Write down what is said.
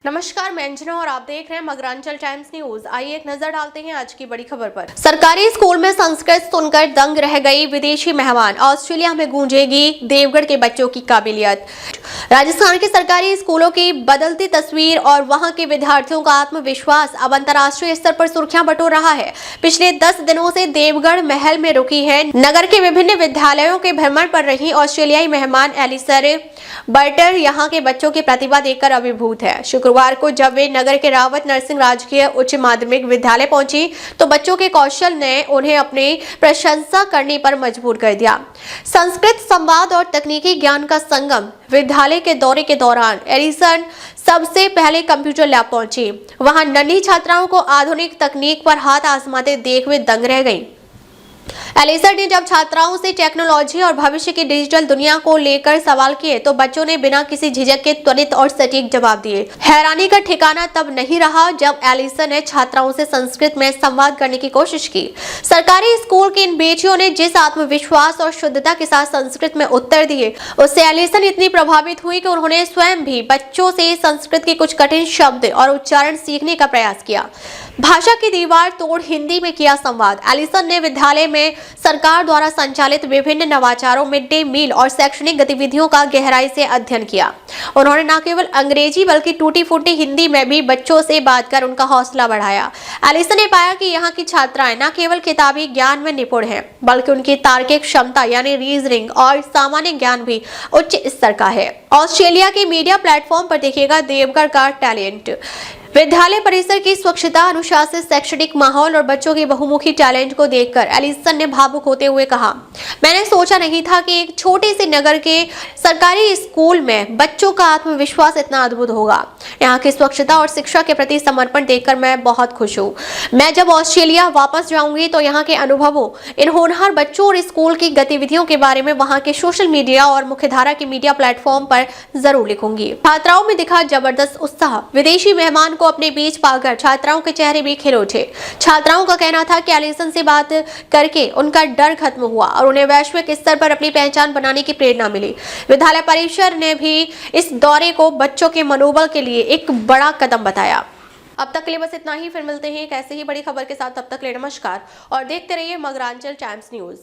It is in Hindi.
नमस्कार, मैं अंजना और आप देख रहे हैं मगरांचल टाइम्स न्यूज। आइए एक नजर डालते हैं आज की बड़ी खबर पर। सरकारी स्कूल में संस्कृत सुनकर दंग रह गई विदेशी मेहमान। ऑस्ट्रेलिया में गूंजेगी देवगढ़ के बच्चों की काबिलियत। राजस्थान के सरकारी स्कूलों की बदलती तस्वीर और वहां के विद्यार्थियों का आत्मविश्वास अब अंतर्राष्ट्रीय स्तर पर सुर्खियां बटोर रहा है। पिछले 10 दिनों से देवगढ़ महल में रुकी है नगर के विभिन्न विद्यालयों के भ्रमण पर रही ऑस्ट्रेलियाई मेहमान एलिसर बर्टर यहाँ के बच्चों की प्रतिभा देखकर अभिभूत है। शुक्रवार को जब वे नगर के रावत नरसिंह राजकीय उच्च माध्यमिक विद्यालय पहुंची तो बच्चों के कौशल ने उन्हें अपनी प्रशंसा करने पर मजबूर कर दिया। संस्कृत संवाद और तकनीकी ज्ञान का संगम। विद्यालय के दौरे के दौरान एलिसन सबसे पहले कंप्यूटर लैब पहुंची। वहां नन्ही छात्राओं को आधुनिक तकनीक पर हाथ आजमाते देख वे दंग रह गईं। एलिसर ने जब छात्राओं से टेक्नोलॉजी और भविष्य की डिजिटल दुनिया को लेकर सवाल किए तो बच्चों ने बिना किसी झिझक के त्वरित और सटीक जवाब दिए। हैरानी का ठिकाना तब नहीं रहा जब एलिसर ने छात्राओं से संस्कृत में संवाद करने की कोशिश की। सरकारी स्कूल की इन बेटियों ने जिस आत्मविश्वास और शुद्धता के साथ संस्कृत में उत्तर दिए उससे एलिसर इतनी प्रभावित हुई कि उन्होंने स्वयं भी बच्चों से संस्कृत के कुछ कठिन शब्द और उच्चारण सीखने का प्रयास किया। भाषा की दीवार तोड़ हिंदी में किया संवाद। एलिसन ने विद्यालय में सरकार द्वारा संचालित विभिन्न नवाचारों, मिड डे मील और शैक्षणिक गतिविधियों का गहराई से अध्ययन किया। उन्होंने न केवल अंग्रेजी बल्कि टूटी फूटी हिंदी में भी बच्चों से बात कर उनका हौसला बढ़ाया। एलिसन ने पाया कि यहाँ की छात्राएं न केवल किताबी ज्ञान में निपुण हैं बल्कि उनकी तार्किक क्षमता यानी रीजनिंग और सामान्य ज्ञान भी उच्च स्तर का है। ऑस्ट्रेलिया के मीडिया प्लेटफॉर्म पर देखिएगा देवगढ़ का टैलेंट। विद्यालय परिसर की स्वच्छता, अनुशासित शैक्षणिक माहौल और बच्चों के बहुमुखी टैलेंट को देखकर एलिसन ने भावुक होते हुए कहा, मैंने सोचा नहीं था कि एक छोटे से नगर के सरकारी स्कूल में बच्चों का आत्मविश्वास इतना अद्भुत होगा। यहाँ की स्वच्छता और शिक्षा के प्रति समर्पण देखकर मैं बहुत खुश हूँ। मैं जब ऑस्ट्रेलिया वापस जाऊंगी तो यहाँ के अनुभवों, इन होनहार बच्चों और स्कूल की गतिविधियों के बारे में वहाँ के सोशल मीडिया और मुख्यधारा के मीडिया प्लेटफॉर्म पर जरूर लिखूंगी। छात्राओं में दिखा जबरदस्त उत्साह। विदेशी मेहमान को अपने बीच पाकर छात्राओं के चेहरे भी खिल उठे। छात्राओं का कहना था कि एलिसन से बात करके उनका डर खत्म हुआ और उन्हें वैश्विक स्तर पर अपनी पहचान बनाने की प्रेरणा मिली। विद्यालय परिसर ने भी इस दौरे को बच्चों के मनोबल के लिए एक बड़ा कदम बताया। अब तक के लिए बस इतना ही। फिर मिलते हैं एक ऐसे ही बड़ी खबर के साथ। तब तक के लिए नमस्कार और देखते रहिए मगरांचल टाइम्स न्यूज।